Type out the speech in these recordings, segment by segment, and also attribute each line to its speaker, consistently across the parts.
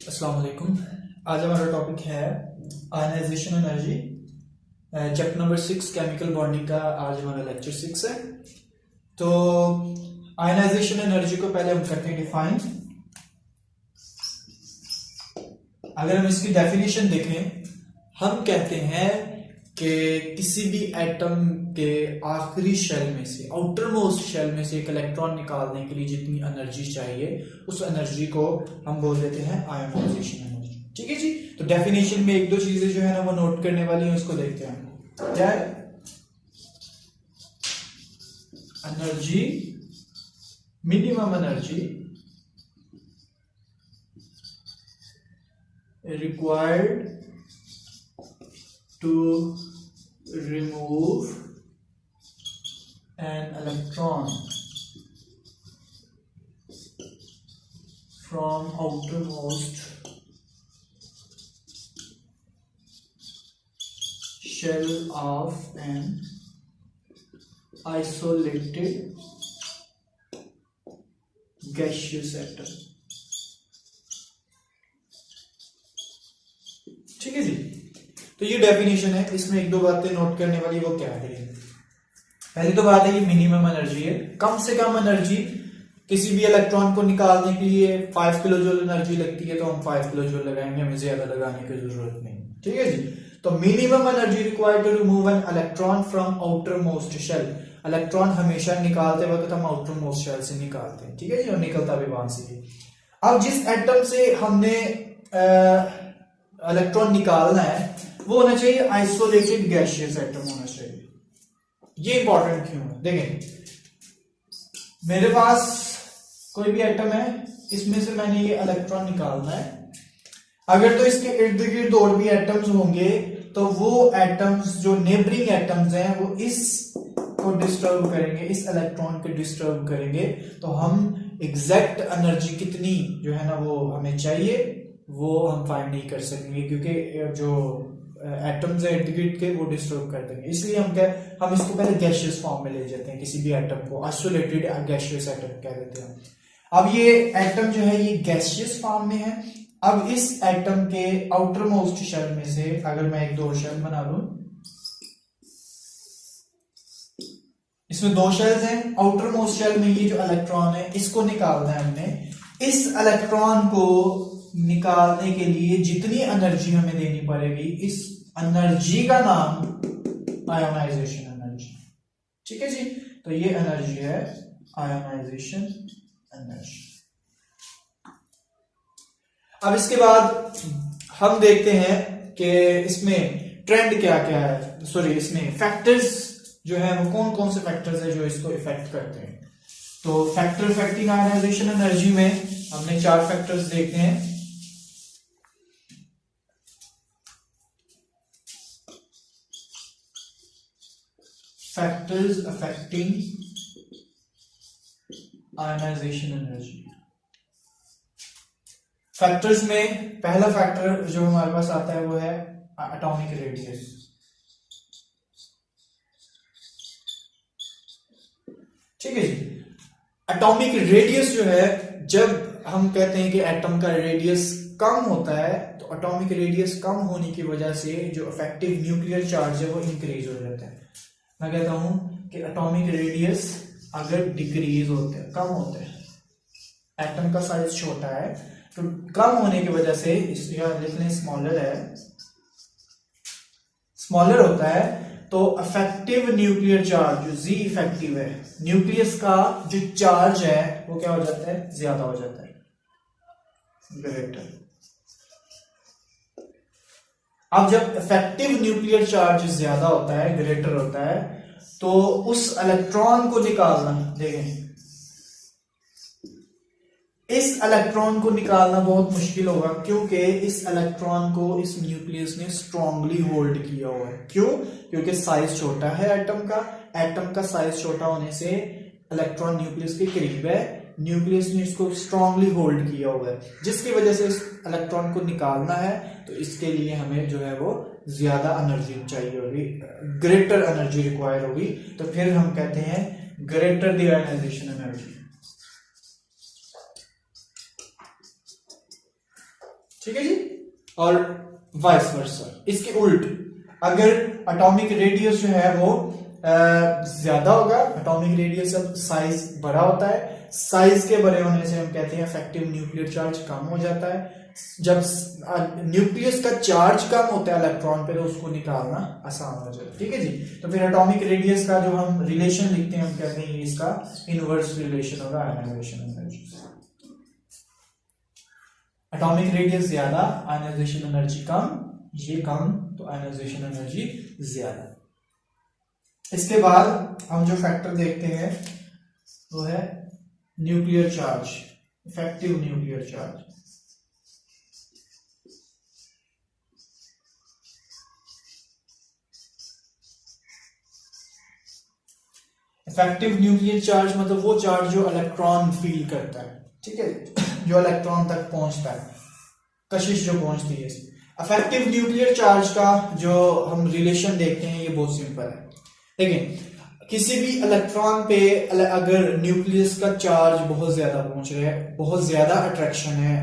Speaker 1: अस्सलाम वालेकुम। आज हमारा टॉपिक है ionization energy, chapter number 6 chemical bonding का आज हमारा लेक्चर 6 है। तो आयनाइजेशन एनर्जी को पहले हम करते हैं डिफाइन। अगर हम इसकी डेफिनेशन देखें, हम कहते हैं कि किसी भी एटम के आखिरी शेल में से, आउटर मोस्ट शेल में से एक इलेक्ट्रॉन निकालने के लिए जितनी एनर्जी चाहिए उस एनर्जी को हम बोल देते हैं आयोनाइजेशन एनर्जी। ठीक है जी। तो डेफिनेशन में एक दो चीजें जो है ना वो नोट करने वाली हैं, उसको देखते हैं। क्या है? Energy, minimum energy required to remove an electron from outermost shell of an isolated gaseous atom। ठीक है जी। तो ये डेफिनेशन है, इसमें एक दो बातें नोट करने वाली। वो क्या है? पहली तो बात है ये मिनिमम एनर्जी है, कम से कम एनर्जी। किसी भी इलेक्ट्रॉन को निकालने के लिए 5 किलो जूल एनर्जी लगती है, तो हम 5 किलो जूल लगाएंगे, हमें ज्यादा लगाने की जरूरत नहीं। ठीक है जी। तो minimum energy required to remove an electron from outer most shell. Electron हमेशा निकालते वक्त हम आउटर मोस्ट शेल से निकालते हैं। ठीक है जी। और निकलता भी वहां से। अब जिस एटम से हमने इलेक्ट्रॉन निकालना है वो होना चाहिए आइसोलेटेड गैसियस एटम होना चाहिए। ये इंपॉर्टेंट क्यों है? देखें, मेरे पास कोई भी एटम है, इसमें से मैंने ये इलेक्ट्रॉन निकालना है। अगर तो इसके इर्द गिर्द और भी एटम्स होंगे तो वो एटम्स जो नेबरिंग एटम्स हैं वो इस को डिस्टर्ब करेंगे, इस इलेक्ट्रॉन को डिस्टर्ब करेंगे। तो हम एग्जैक्ट एनर्जी कितनी जो है ना वो हमें चाहिए वो हम फाइंड नहीं कर सकेंगे, क्योंकि जो एटम्स है इर्द गिर्द के वो डिस्टर्ब कर देंगे। इसलिए हम इसको पहले गैसियस फॉर्म में ले जाते हैं। किसी भी एटम को आइसोलेटेड गैसियस एटम कह देते हैं। अब ये एटम जो है ये गैसियस फॉर्म में है। अब इस एटम के आउटर मोस्ट शेल में से अगर मैं एक दो शेल बना लूं, इसमें दो शेल्स हैं। आउटर मोस्ट शेल में ये जो इलेक्ट्रॉन है इसको निकालना है हमने। इस इलेक्ट्रॉन को निकालने के लिए जितनी एनर्जी हमें देनी पड़ेगी, इस एनर्जी का नाम आयोनाइजेशन एनर्जी। ठीक है जी। तो ये एनर्जी है आयोनाइजेशन एनर्जी। अब इसके बाद हम देखते हैं कि इसमें ट्रेंड क्या क्या है, सॉरी इसमें फैक्टर्स जो है वो कौन कौन से फैक्टर्स है जो इसको इफेक्ट करते हैं। तो फैक्टर इफेक्टिंग आयोनाइजेशन एनर्जी में हमने 4 फैक्टर्स देखते हैं। Factors affecting ionization energy. Factors में पहला फैक्टर जो हमारे पास आता है वो है एटॉमिक रेडियस। ठीक है जी। एटॉमिक रेडियस जो है, जब हम कहते हैं कि एटम का रेडियस कम होता है तो एटॉमिक रेडियस कम होने की वजह से जो इफेक्टिव न्यूक्लियर चार्ज है वो इंक्रीज हो जाता है। मैं कहता हूं कि एटॉमिक रेडियस अगर डिक्रीज होते हैं, कम होते हैं, एटम का साइज छोटा है तो कम होने की वजह से लिख लें स्मॉलर है, स्मॉलर होता है तो इफेक्टिव न्यूक्लियर चार्ज जो जी इफेक्टिव है, न्यूक्लियस का जो चार्ज है वो क्या हो जाता है? ज्यादा हो जाता है, ग्रेटर। अब जब इफेक्टिव न्यूक्लियर चार्ज ज्यादा होता है, ग्रेटर होता है, तो उस इलेक्ट्रॉन को निकालना, देखें इस इलेक्ट्रॉन को निकालना बहुत मुश्किल होगा, क्योंकि इस इलेक्ट्रॉन को इस न्यूक्लियस ने स्ट्रांगली होल्ड किया हुआ है। क्यों? क्योंकि साइज छोटा है एटम का। एटम का साइज छोटा होने से इलेक्ट्रॉन न्यूक्लियस के करीब है, न्यूक्लियस ने इसको स्ट्रांगली होल्ड किया हुआ है, जिसकी वजह से इस इलेक्ट्रॉन को निकालना है तो इसके लिए हमें जो है वो ज्यादा एनर्जी चाहिए होगी, ग्रेटर एनर्जी रिक्वायर होगी। तो फिर हम कहते हैं ग्रेटर द आयनाइजेशन एनर्जी। ठीक है जी। और वाइस वर्सा, इसके उल्ट अगर एटॉमिक रेडियस जो है वो ज्यादा होगा, एटॉमिक रेडियस अब साइज बड़ा होता है, साइज के बड़े होने से हम कहते हैं इफेक्टिव न्यूक्लियर चार्ज कम हो जाता है। जब न्यूक्लियस का चार्ज कम होता है इलेक्ट्रॉन पे तो उसको निकालना आसान हो जाता है, ठीक है जी। तो फिर एटॉमिक रेडियस का जो हम रिलेशन लिखते हैं हम कहते हैं इसका इनवर्स रिलेशन होगा आयनाइजेशन एनर्जी। एटॉमिक रेडियस ज्यादा, आयनाइजेशन एनर्जी कम, ये कम तो आयनाइजेशन एनर्जी ज्यादा। इसके बाद हम जो फैक्टर देखते हैं वो है nuclear charge, effective nuclear charge. Effective nuclear charge मतलब वो चार्ज जो इलेक्ट्रॉन फील करता है, ठीक है, जो इलेक्ट्रॉन तक पहुंचता है, कशिश जो पहुंचती है। इफेक्टिव न्यूक्लियर चार्ज का जो हम रिलेशन देखते हैं ये बहुत सिंपल है। देखिए किसी भी इलेक्ट्रॉन पे अगर न्यूक्लियस का चार्ज बहुत ज्यादा पहुंच रहा है, बहुत ज्यादा अट्रैक्शन है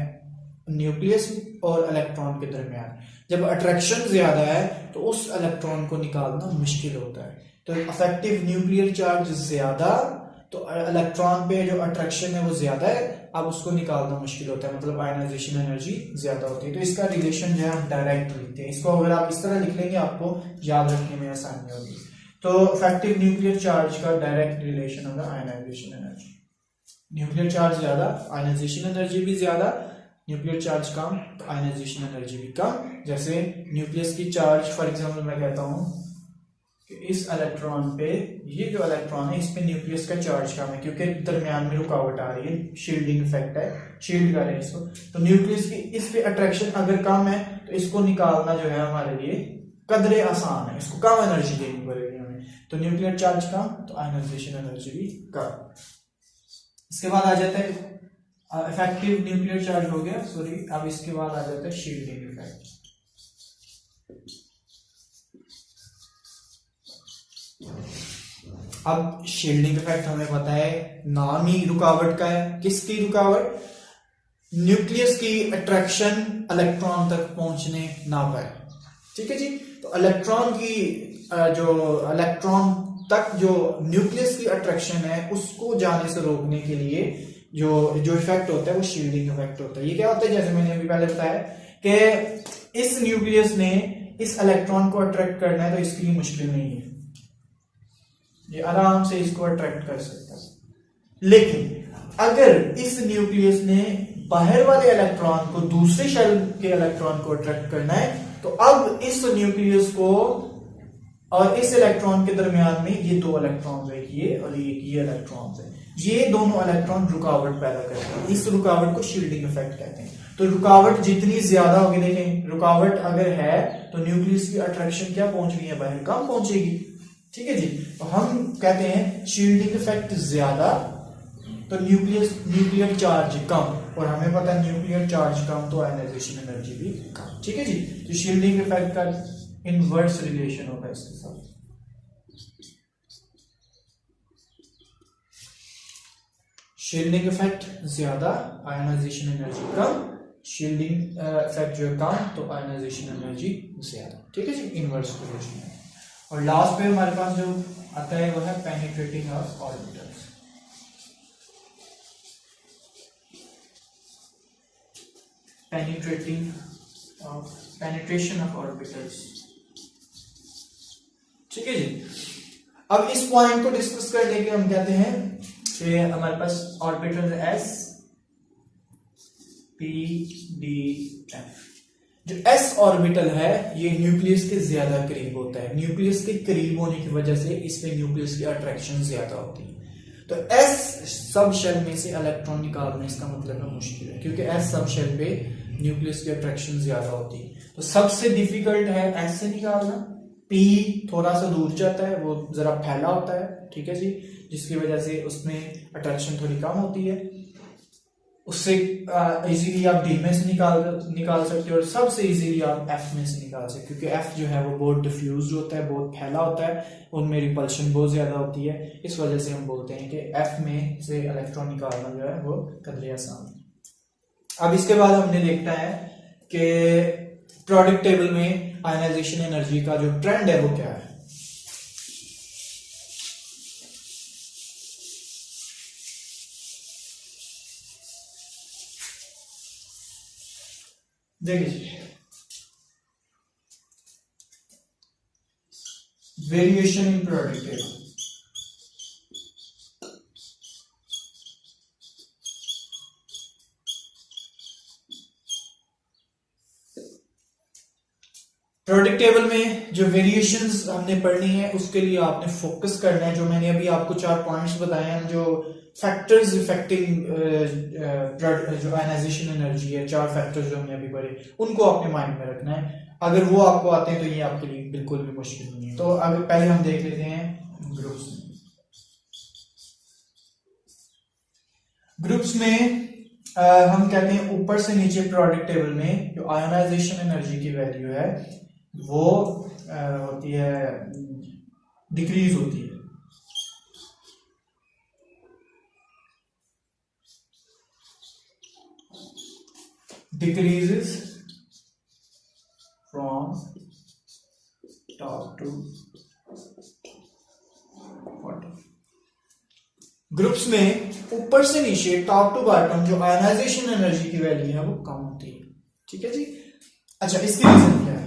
Speaker 1: न्यूक्लियस और इलेक्ट्रॉन के दरमियान, जब अट्रैक्शन ज्यादा है तो उस इलेक्ट्रॉन को निकालना मुश्किल होता है। तो इफेक्टिव न्यूक्लियर चार्ज ज्यादा तो इलेक्ट्रॉन पे जो अट्रैक्शन है वो ज्यादा है, अब उसको निकालना मुश्किल होता है, मतलब आयनाइजेशन एनर्जी ज्यादा होती है। तो इसका रिलेशन जो है हम डायरेक्ट लिखते हैं, इसको अगर आप इस तरह लिख लेंगे आपको याद रखने में आसानी होगी। तो इफेक्टिव न्यूक्लियर चार्ज का डायरेक्ट रिलेशन होगा आयनाइजेशन एनर्जी। न्यूक्लियर चार्ज ज्यादा, आयनाइजेशन एनर्जी भी ज्यादा, न्यूक्लियर चार्ज कम तो आयनाइजेशन एनर्जी भी कम। जैसे न्यूक्लियस की चार्ज फॉर एग्जांपल मैं कहता हूं कि इस इलेक्ट्रॉन पे, ये जो इलेक्ट्रॉन है इस पे न्यूक्लियस का चार्ज कम है क्योंकि दरमियान में रुकावट आ रही है, शील्डिंग इफेक्ट है, शील्ड कर रहे हैं इसको। तो न्यूक्लियस की इस पे अट्रैक्शन अगर कम है तो इसको निकालना जो है हमारे लिए कदरे आसान है, इसको कम एनर्जी देनी पड़ेगी हमें। तो न्यूक्लियर चार्ज कम तो आयनाइजेशन एनर्जी भी कम। इसके बाद आ जाता है इफेक्टिव न्यूक्लियर चार्ज हो गया, सॉरी, अब इसके बाद आ जाता है शील्डिंग इफेक्ट। अब शील्डिंग इफेक्ट हमें पता है नाम ही रुकावट का है। किसकी रुकावट? न्यूक्लियस की अट्रैक्शन इलेक्ट्रॉन तक पहुंचने ना पाए, ठीक है जी। तो इलेक्ट्रॉन की इलेक्ट्रॉन तक जो न्यूक्लियस की अट्रैक्शन है उसको जाने से रोकने के लिए जो इफेक्ट होता है वो शील्डिंग इफेक्ट होता है। ये क्या होता है, जैसे मैंने अभी पहले बताया कि इस न्यूक्लियस ने इस इलेक्ट्रॉन को अट्रैक्ट करना है तो इसके लिए मुश्किल नहीं है, ये आराम से इसको अट्रैक्ट कर सकता है। लेकिन अगर इस न्यूक्लियस ने बाहर वाले इलेक्ट्रॉन को, दूसरे शेल के इलेक्ट्रॉन को अट्रैक्ट करना है तो अब इस न्यूक्लियस को और इस इलेक्ट्रॉन के दरमियान में ये दो इलेक्ट्रॉन है, ये और ये इलेक्ट्रॉन है, ये दोनों इलेक्ट्रॉन रुकावट पैदा करते हैं। इस रुकावट को शील्डिंग इफेक्ट कहते हैं। तो रुकावट जितनी ज्यादा होगी, देखें रुकावट अगर है तो न्यूक्लियस की अट्रैक्शन क्या पहुंच रही है, बाहर कम पहुंचेगी, ठीक है जी। तो हम कहते हैं शील्डिंग इफेक्ट ज्यादा तो न्यूक्लियर चार्ज कम, और हमें पता है न्यूक्लियर चार्ज कम तो आयनाइजेशन एनर्जी भी कम, ठीक है जी। तो शील्डिंग इफेक्ट का इनवर्स रिलेशन होगा इसके साथ। शील्डिंग इफेक्ट ज्यादा, आयनाइजेशन एनर्जी कम, शील्डिंग इफेक्ट जो है कम तो आयनाइजेशन एनर्जी ज्यादा, ठीक है जी, इनवर्स रिलेशन है। और लास्ट पे हमारे पास जो आता है वो है penetrating of orbitals. Penetration of orbitals, ठीक है जी। अब इस पॉइंट को डिस्कस करने के हम कहते हैं कि हमारे पास orbital S P D F. जो एस ऑर्बिटल है ये न्यूक्लियस के ज्यादा करीब होता है, न्यूक्लियस के करीब होने की वजह से इस पे न्यूक्लियस की अट्रैक्शन ज्यादा होती है। तो एस सब शेल में से इलेक्ट्रॉन निकालना इसका मतलब है मुश्किल है, क्योंकि एस सब शेल पे न्यूक्लियस की अट्रैक्शन ज्यादा होती है। तो सबसे डिफिकल्ट है एस से निकालना। पी थोड़ा सा दूर जाता है, वो जरा फैला होता है, ठीक है जी, जिसकी वजह से उसमें अट्रैक्शन थोड़ी कम होती है, उससे इजीली आप डी में से निकाल सकते हो, और सबसे इजीली आप एफ में से निकाल सकते हो, क्योंकि एफ जो है वो बहुत डिफ्यूज होता है, बहुत फैला होता है, उनमें रिपल्शन बहुत ज्यादा होती है। इस वजह से हम बोलते हैं कि एफ में से इलेक्ट्रॉन निकालना जो है वो कदरे आसान है। अब इसके बाद हमने देखना है कि प्रोडक्ट टेबल में आयनाइजेशन एनर्जी का जो ट्रेंड है वो क्या है। देखिए variation in product table, product table में जो वेरिएशंस हमने पढ़नी है उसके लिए आपने फोकस करना है। जो मैंने अभी आपको 4 पॉइंट्स बताए हैं, जो फैक्टर्स इफेक्टिंग जो आयनाइजेशन एनर्जी है, 4 फैक्टर्स जो हमने अभी पढ़े, उनको आपने माइंड में रखना है। अगर वो आपको आते हैं तो ये आपके लिए बिल्कुल भी मुश्किल नहीं है। तो अगर पहले हम देख लेते हैं ग्रुप्स में हम कहते हैं ऊपर से नीचे प्रोडक्ट टेबल में जो आयोनाइजेशन एनर्जी की वैल्यू है वो होती है, डिक्रीज होती है। Decreases from top to bottom. Groups में ऊपर से नीचे टॉप टू बॉटम जो आयोनाइजेशन एनर्जी की वैल्यू है वो कम होती है। ठीक है जी। अच्छा, इसकी रीजन क्या है?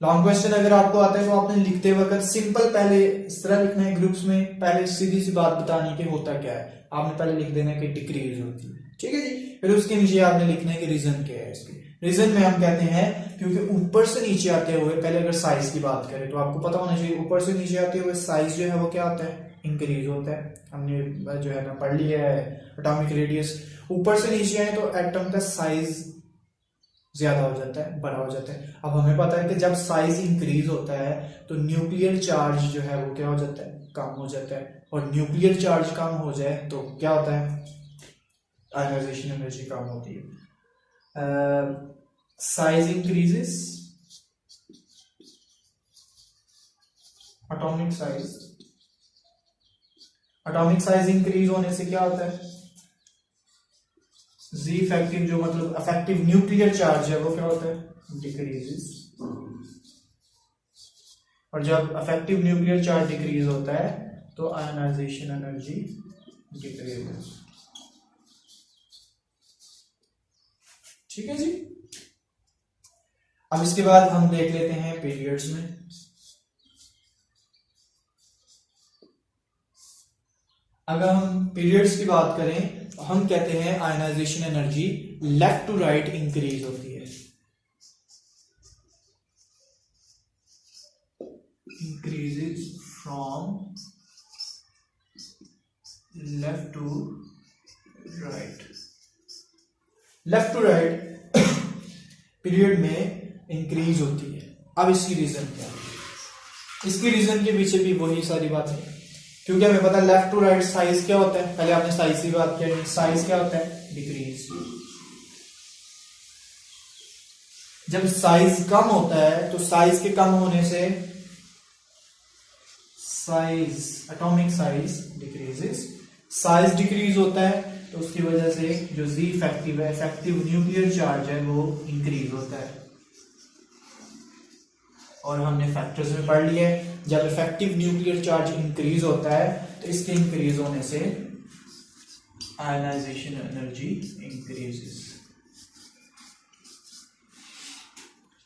Speaker 1: लॉन्ग क्वेश्चन अगर आपको आता है तो आपने लिखते वक्त सिंपल पहले इस तरह लिखना है। ग्रुप्स में पहले सीधी सी बात बतानी कि होता क्या है, आपने पहले लिख देना कि डिक्रीज होती है। ठीक है जी। फिर उसके नीचे आपने लिखना है कि रीजन क्या है। इसके रीजन में हम कहते हैं क्योंकि ऊपर से नीचे आते हुए, पहले अगर साइज की बात करें तो आपको पता होना चाहिए ऊपर से नीचे आते हुए साइज जो है वो क्या होता है, इंक्रीज होता है। हमने जो है ना पढ़ लिया है एटॉमिक रेडियस। ऊपर से नीचे आए तो एटम का साइज ज्यादा हो जाता है, बड़ा हो जाता है। अब हमें पता है कि जब साइज इंक्रीज होता है तो न्यूक्लियर चार्ज जो है वो क्या हो जाता है, कम हो जाता है। और न्यूक्लियर चार्ज कम हो जाए तो क्या होता है, आयनाइजेशन एनर्जी कम होती है। Size increases, atomic size increase होने से क्या होता है, जी इफेक्टिव जो मतलब इफेक्टिव न्यूक्लियर चार्ज है वो क्या होता है, डिक्रीजेस। और जब इफेक्टिव न्यूक्लियर चार्ज डिक्रीज होता है तो आयनाइजेशन एनर्जी डिक्रीजेस। ठीक है जी। अब इसके बाद हम देख लेते हैं पीरियड्स में। अगर हम पीरियड्स की बात करें तो हम कहते हैं ionization energy left to right increase होती है। Increases from left to right. Left to right period में इंक्रीज होती है। अब इसकी रीजन क्या है? इसकी रीजन के पीछे भी वही सारी बातें, क्योंकि हमें पता है लेफ्ट टू राइट साइज क्या होता है। पहले आपने साइज की बात की, साइज क्या होता है, डिक्रीज। जब साइज कम होता है तो साइज के कम होने से size, atomic size decreases. Size decrease होता है तो उसकी वजह से जो जी इफेक्टिव है, इफेक्टिव न्यूक्लियर चार्ज है, वो इंक्रीज होता है। और हमने फैक्टर्स में पढ़ लिया है, जब इफेक्टिव न्यूक्लियर चार्ज इंक्रीज होता है तो इसके इंक्रीज होने से आयनाइजेशन एनर्जी इंक्रीजेस।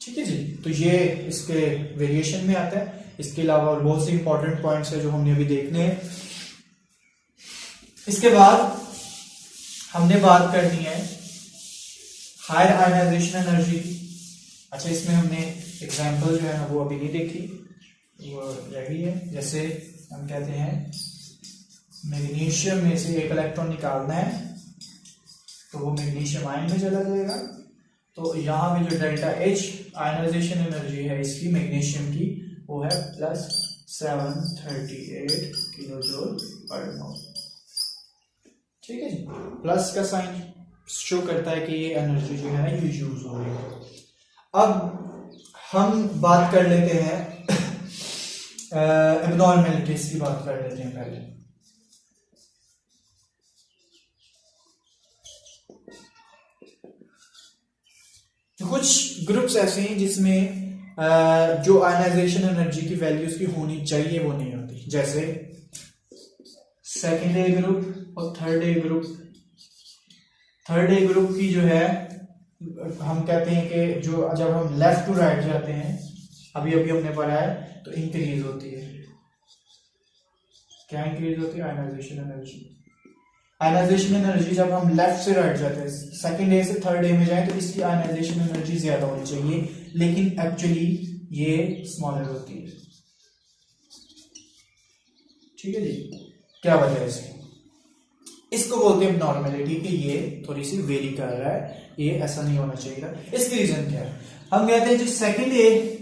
Speaker 1: ठीक है जी। तो ये इसके वेरिएशन में आता है। इसके अलावा और बहुत से इंपॉर्टेंट पॉइंट्स है जो हमने अभी देखने हैं। इसके बाद हमने बात करनी है हायर आयनाइजेशन एनर्जी की। अच्छा, इसमें हमने एग्जांपल जो है ना वो अभी नहीं देखी, वो रह गई है। जैसे हम कहते हैं मैग्नीशियम में से एक इलेक्ट्रॉन निकालना है तो वो मैग्नीशियम आयन में चला जाएगा। तो यहाँ पे जो डेल्टा एच आयनाइजेशन एनर्जी है इसकी मैग्नीशियम की वो है +738 किलो जूल पर मोल। ठीक है जी। प्लस का साइन शो करता है कि ये एनर्जी जो है ये यूज हो रही है। अब हम बात कर लेते हैं एब्नॉर्मेलिटीज की बात कर लेते हैं पहले। कुछ ग्रुप्स ऐसे हैं जिसमें जो आयनाइजेशन एनर्जी की वैल्यूज की होनी चाहिए वो नहीं होती, जैसे सेकेंड ए ग्रुप और third A group. Third A group की जो है हम कहते हैं कि जो जब हम लेफ्ट टू राइट जाते हैं, अभी अभी हमने पढ़ा है, तो इंक्रीज होती है। क्या इंक्रीज होती है? Ionization energy. आयनाइजेशन एनर्जी जब हम लेफ्ट से राइट जाते हैं, सेकंड ए से थर्ड ए में जाए, तो इसकी आयनाइजेशन एनर्जी ज्यादा होनी चाहिए, लेकिन एक्चुअली ये स्मॉलर होती है। ठीक है जी, क्या वजह है इसकी? इसको बोलते हैं नॉर्मेलिटी, कि ये थोड़ी सी वेरी कर रहा है, ये ऐसा नहीं होना चाहिए था। इसकी रीजन क्या है? हम कहते हैं जो सेकंड ए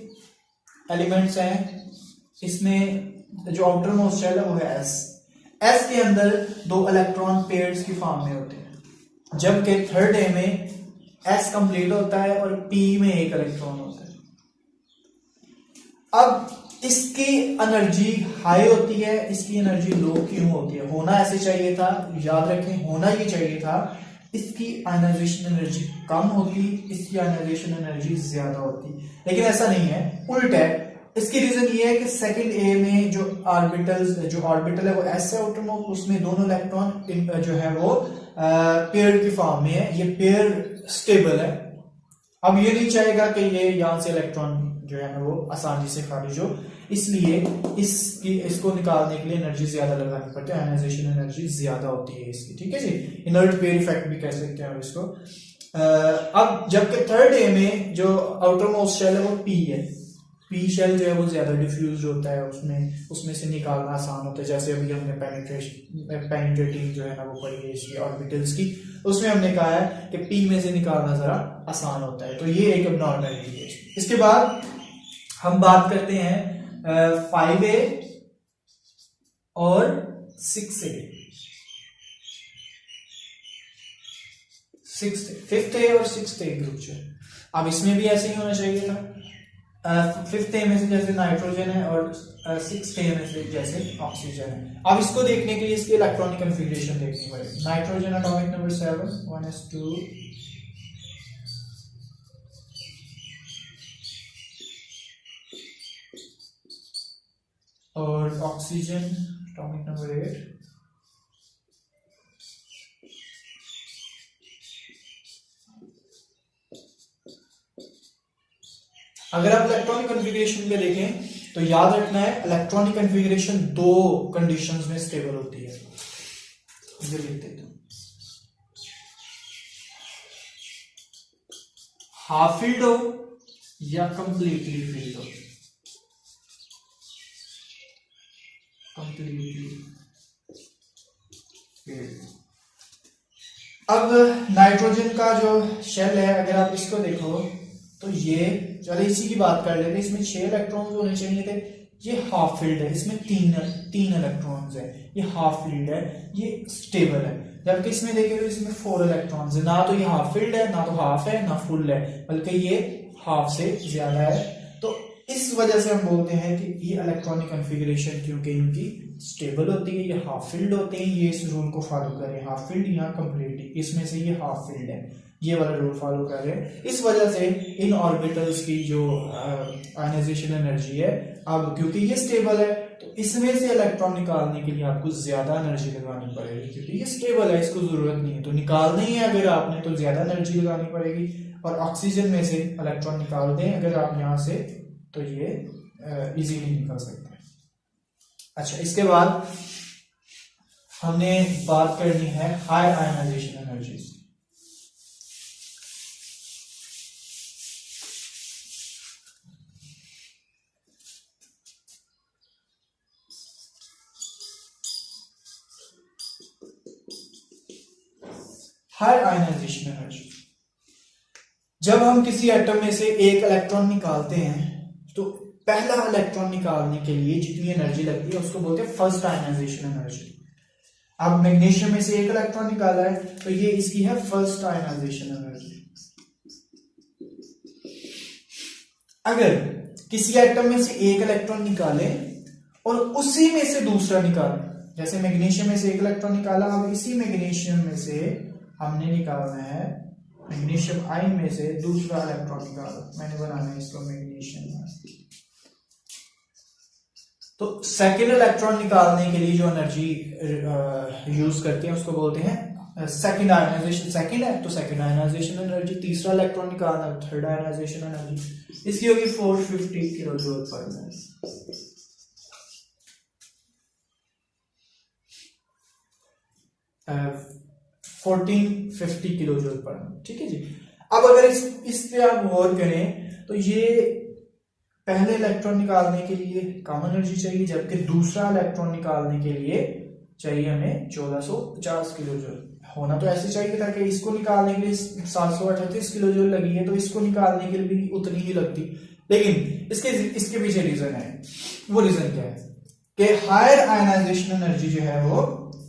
Speaker 1: एलिमेंट्स हैं, इसमें जो आउटर मोस्ट शेल है वो है एस। एस के अंदर 2 इलेक्ट्रॉन पेयर्स की फॉर्म में होते हैं, जबकि थर्ड ए में एस कंप्लीट होता है और पी में 1 इलेक्ट्रॉन होता है। अब इसकी एनर्जी हाई होती है, इसकी एनर्जी लो क्यों होती है? होना ऐसे चाहिए था, याद रखें, होना ये चाहिए था, इसकी आयनाइजेशन एनर्जी कम होती, इसकी आयनाइजेशन एनर्जी ज्यादा होती, लेकिन ऐसा नहीं है, उल्ट है। इसकी रीजन ये है कि सेकंड ए में जो ऑर्बिटल है वो एस है आउटरमोस्ट, उसमें दोनों इलेक्ट्रॉन जो है वो पेयर की फॉर्म में है, ये पेयर स्टेबल है। अब ये नहीं चाहेगा कि ये यहां से इलेक्ट्रॉन जो है ना वो आसानी से खारिज हो, इसलिए इसको निकालने के लिए एनर्जी ज्यादा लगानी पड़ती है, आयनाइजेशन एनर्जी ज्यादा होती है इसकी। ठीक है जी, इनर्ट पेयर इफेक्ट भी कह सकते हैं इसको। अब जबकि थर्ड ए में जो आउटर मोस्ट शेल है वो पी है, पी शेल जो है वो ज्यादा डिफ्यूज होता है, उसमें से निकालना आसान होता है। जैसे अभी हमने पेनिट्रेटिंग जो है ना वो पढ़ी है इसकी ऑर्बिटल्स की, उसमें हमने कहा है कि पी में से निकालना जरा आसान होता है, तो ये एक एब्नॉर्मलिटी है। इसके बाद हम बात करते हैं 5A और 6A। 5th A और 6th A ग्रुप जो है, अब इसमें भी ऐसे ही होना चाहिए था। 5th A में से जैसे नाइट्रोजन है और 6th A में से जैसे ऑक्सीजन है। अब इसको देखने के लिए इसकी इलेक्ट्रॉनिक कॉन्फ़िगरेशन देखनी पड़ेगी। नाइट्रोजन एटॉमिक नंबर 7 1s2, और ऑक्सीजन एटॉमिक नंबर 8 अगर आप इलेक्ट्रॉनिक कॉन्फ़िगरेशन पे देखें तो याद रखना है इलेक्ट्रॉनिक कॉन्फ़िगरेशन 2 कंडीशंस में स्टेबल होती है। ये लिख देता हूं, हाफ फील्ड हो या कंप्लीटली फील्ड हो। Completely field. अब नाइट्रोजन का जो शेल है, अगर आप इसको देखो तो ये, चलो इसी की बात कर लेते हैं, इसमें 6 इलेक्ट्रॉन्स होने चाहिए थे, ये हाफ फील्ड है, इसमें तीन इलेक्ट्रॉन्स है, ये हाफ फील्ड है, ये स्टेबल है। जबकि इसमें देखें तो इसमें 4 इलेक्ट्रॉन्स है, ना तो ये हाफ फील्ड है, ना तो हाफ है, ना फुल है, बल्कि ये हाफ से ज्यादा है। तो इस वजह से हम बोलते हैं कि ये इलेक्ट्रॉनिक कॉन्फ़िगरेशन क्योंकि इनकी स्टेबल होती है, ये हाफ फील्ड होते हैं, ये इस रूल को फॉलो कर रहे हैं, हाफ फील्ड यहाँ कंप्लीटली, इसमें से ये हाफ फील्ड है, ये वाला रूल फॉलो कर रहे हैं। इस वजह से इन ऑर्बिटल्स की जो आयनाइजेशन एनर्जी है, अब क्योंकि ये स्टेबल है तो इसमें से इलेक्ट्रॉन निकालने के लिए आपको ज्यादा एनर्जी लगानी पड़ेगी, क्योंकि ये स्टेबल है, इसको जरूरत नहीं है, तो निकालना ही है अगर आपने तो ज्यादा एनर्जी लगानी पड़ेगी। और ऑक्सीजन में से इलेक्ट्रॉन निकाल दें अगर आप यहाँ से, तो ये इजीली निकल सकता है। अच्छा, इसके बाद हमने बात करनी है high ionization energy. High ionization energy, जब हम किसी एटम में से एक इलेक्ट्रॉन निकालते हैं तो पहला इलेक्ट्रॉन निकालने के लिए जितनी एनर्जी लगती है उसको बोलते हैं फर्स्ट आयनाइजेशन एनर्जी। अब मैग्नीशियम में से एक इलेक्ट्रॉन निकाला है तो ये इसकी है फर्स्ट आयनाइजेशन एनर्जी। अगर किसी एटम में से एक इलेक्ट्रॉन निकाले और उसी में से दूसरा निकाले, जैसे मैग्नीशियम में से एक इलेक्ट्रॉन निकाला, अब इसी मैग्नीशियम में से हमने निकालना है मैग्नीशियम आयन में से दूसरा इलेक्ट्रॉन निकालो, मैंने बनाना है इसको मैग्नीशियम। तो सेकेंड इलेक्ट्रॉन निकालने के लिए जो एनर्जी यूज करते हैं उसको बोलते हैं सेकेंड आयनाइजेशन। सेकेंड है तो सेकेंड आयनाइजेशन एनर्जी। तीसरा इलेक्ट्रॉन निकालना है, थर्ड आयनाइजेशन एनर्जी। इसकी होगी 450 किलो जूल पर मोल। 1450 किलो जूल पर मोल, ठीक है जी। अब अगर इस पे आप गौर करें तो ये पहले इलेक्ट्रॉन निकालने के लिए कम एनर्जी चाहिए, जबकि दूसरा इलेक्ट्रॉन निकालने के लिए चाहिए हमें 1450 किलो जूल। होना तो ऐसे चाहिए था कि इसको निकालने के लिए 738 किलो जूल लगी है, तो इसको निकालने के लिए भी उतनी ही लगती। लेकिन इसके पीछे रीजन है। वो रीजन क्या है कि हायर आयनाइजेशन एनर्जी जो है वो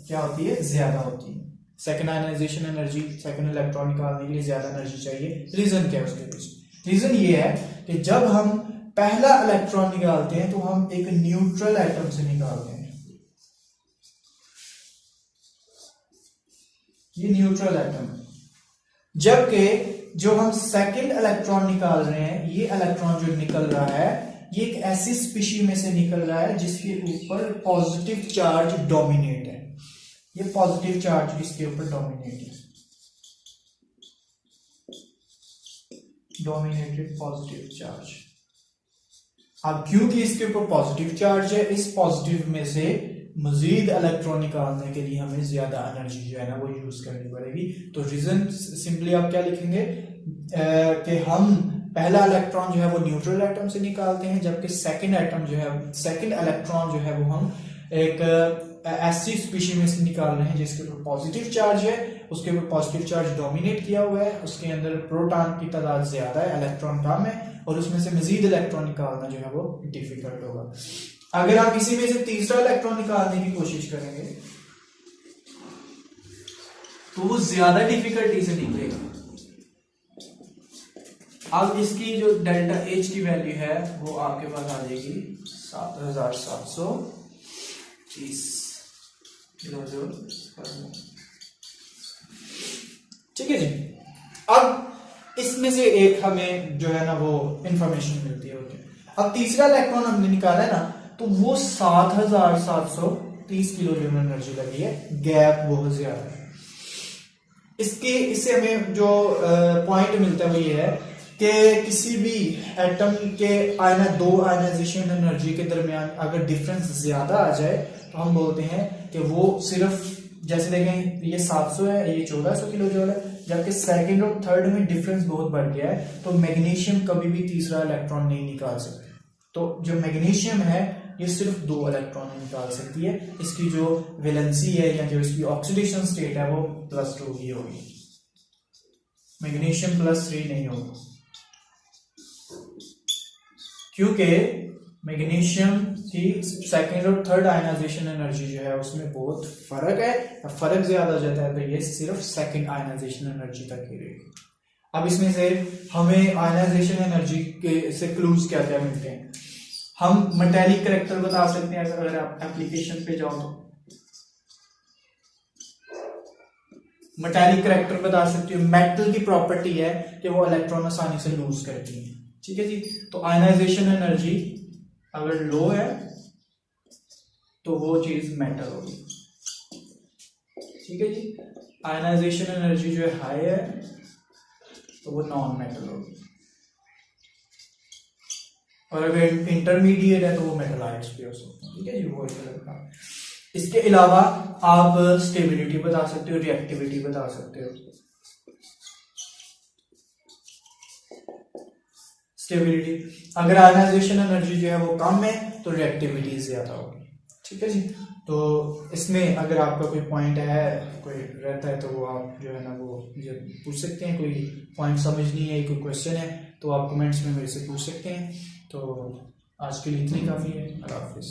Speaker 1: क्या होती है, ज्यादा होती है। Second ionization energy, second electron निकालने के लिए ज्यादा एनर्जी चाहिए। रीजन क्या है उसके पीछे? रीजन ये है कि जब हम पहला इलेक्ट्रॉन निकालते हैं तो हम एक न्यूट्रल एटम से निकालते हैं। ये न्यूट्रल एटम है, जबकि जो हम सेकंड इलेक्ट्रॉन निकाल रहे हैं, ये इलेक्ट्रॉन जो निकल रहा है ये एक ऐसी स्पीशी में से निकल रहा है जिसके ऊपर पॉजिटिव चार्ज डोमिनेट है। ये पॉजिटिव चार्ज इसके ऊपर डोमिनेट है, डोमिनेटेड पॉजिटिव चार्ज। अब क्योंकि इसके ऊपर पॉजिटिव चार्ज है, इस पॉजिटिव में से मजीद इलेक्ट्रॉन निकालने के लिए हमें ज्यादा एनर्जी जो है ना वो यूज करनी पड़ेगी। तो रीजन सिंपली आप क्या लिखेंगे कि हम पहला इलेक्ट्रॉन जो है वो न्यूट्रल एटम से निकालते हैं, जबकि सेकंड एटम जो है, सेकंड इलेक्ट्रॉन जो है वो हम एक ऐसी स्पीशी में से निकाल रहे हैं जिसके ऊपर पॉजिटिव चार्ज है, उसके ऊपर पॉजिटिव चार्ज डोमिनेट किया हुआ है, उसके अंदर प्रोटॉन की तादाद ज्यादा है, इलेक्ट्रॉन कम है, और उसमें से मजीद इलेक्ट्रॉन निकालना जो है वो डिफिकल्ट होगा। अगर आप इसी में से तीसरा इलेक्ट्रॉन निकालने की कोशिश करेंगे तो वो ज्यादा डिफिकल्टी से निकलेगा। अब इसकी जो डेल्टा एच की वैल्यू है वो आपके पास आ जाएगी 7730 किलो जूल पर मोल, ठीक है जी। अब इसमें से एक हमें जो है ना वो इंफॉर्मेशन मिलती है। अब तीसरा इलेक्ट्रॉन हमने निकाला है ना, तो वो 7730 किलो जूल एनर्जी लगी है, गैप बहुत ज्यादा है। इससे हमें जो पॉइंट मिलता है वो ये है कि किसी भी एटम के दो आयनाइजेशन एनर्जी के दरमियान अगर डिफरेंस ज्यादा आ जाए तो हम बोलते हैं कि वो सिर्फ, जैसे देखें ये 700 है, ये 1400 किलो जूल है, जबकि सेकंड और थर्ड में डिफरेंस बहुत बढ़ गया है, तो मैग्नीशियम कभी भी तीसरा इलेक्ट्रॉन नहीं निकाल सकते। तो जो मैग्नीशियम है ये सिर्फ 2 इलेक्ट्रॉन निकाल सकती है। इसकी जो वैलेंसी है या जो इसकी ऑक्सीडेशन स्टेट है वो +2 ही होगी, मैग्नीशियम +3 नहीं होगा, क्योंकि मैग्नीशियम की सेकंड और थर्ड आयनाइजेशन एनर्जी जो है उसमें बहुत फर्क है। फर्क ज्यादा हो जाता है तो ये सिर्फ सेकंड आयनाइजेशन एनर्जी तक ही रहेगी। अब इसमें से हमें आयनाइजेशन एनर्जी के से क्लूज क्या क्या मिलते हैं? हम मेटेलिक करैक्टर बता सकते हैं, अगर आप एप्लीकेशन पे जाओ तो मेटेलिक करैक्टर बता सकते हो। मेटल की प्रॉपर्टी है कि वो इलेक्ट्रॉन आसानी से लूज करती है, ठीक है जी। तो आयनाइजेशन एनर्जी अगर लो है तो वो चीज मेटल होगी, ठीक है जी। आयनाइजेशन एनर्जी जो है हाई है तो वो नॉन मेटल होगी, और अगर इंटरमीडिएट है तो वो मेटलाइट्स भी हो सकते हैं, ठीक है जी। वो एक अलग बात। इसके अलावा आप स्टेबिलिटी बता सकते हो, रिएक्टिविटी बता सकते हो। स्टेबिलिटी, अगर आयनाइजेशन एनर्जी जो है वो कम है तो रिएक्टिविटी ज्यादा होगी, ठीक है जी। तो इसमें अगर आपका कोई पॉइंट है, कोई रहता है, तो वो आप जो है ना वो मुझे पूछ सकते हैं। कोई पॉइंट समझ नहीं है, कोई क्वेश्चन है तो आप कमेंट्स में मेरे से पूछ सकते हैं। तो आज के लिए इतनी काफी है। अल्लाह हाफिज।